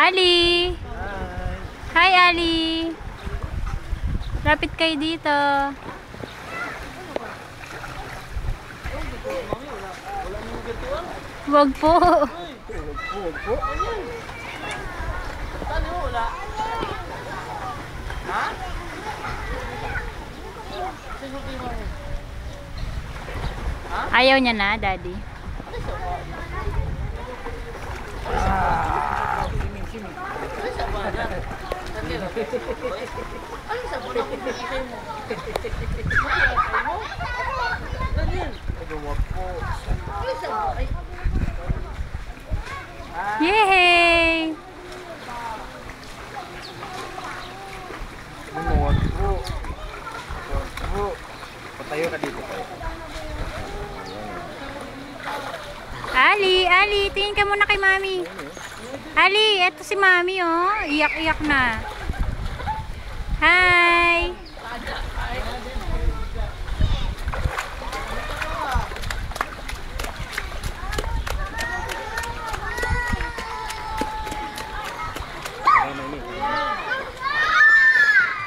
Ali! Hi, Ali! Lapit kayo dito. Wag po. Wag po. Saan mo wala? Ha? Ayaw niya na, Daddy. Yay! Patayo ka dito tayo. Ali, tingin ka muna kay Mami. Ali, eto si Mami, oh. Iyak-iyak na. Hi!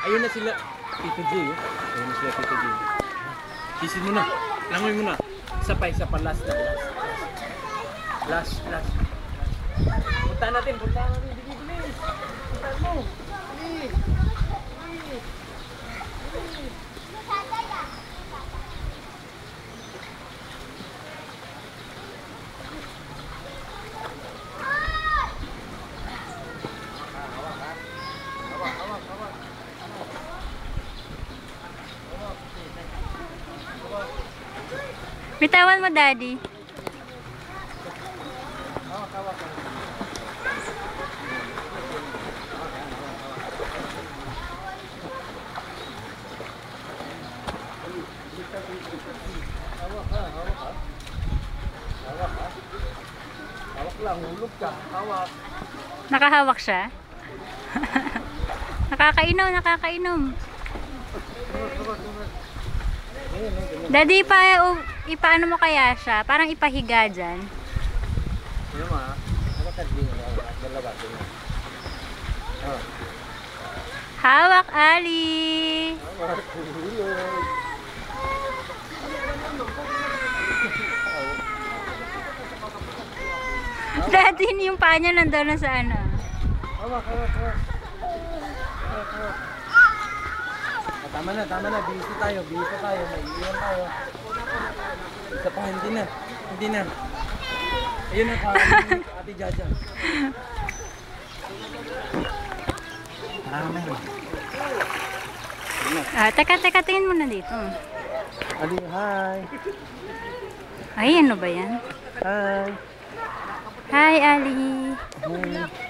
Ayun na sila. Tito J, oh. Ayun na sila Tito J. Kisin mo na. Langoy mo na. Isa pa. Last. Punta natin. Bilis. Punta mo. Bilis. Bitawan mo, Daddy. Hawak lang, hulog ka. Hawak. Nakahawak siya. Nakakainom. Daddy, ipaano mo kaya siya? Parang ipahiga dyan. Sino ma? Ano ka din? Dalawa din. Oh. Hawak, Ali! Hawak, hulog. Daddy, yung paa niya nandoon na sa ano. Hawak. Tama na. Busy tayo. Maiiwan tayo. Isa pa, hindi na. Ayun na, Ate Jaja. Marami. Teka, tingin mo na dito. Ali, hi. Ay, ano ba yan? Hi. Hi, Ali. Hi.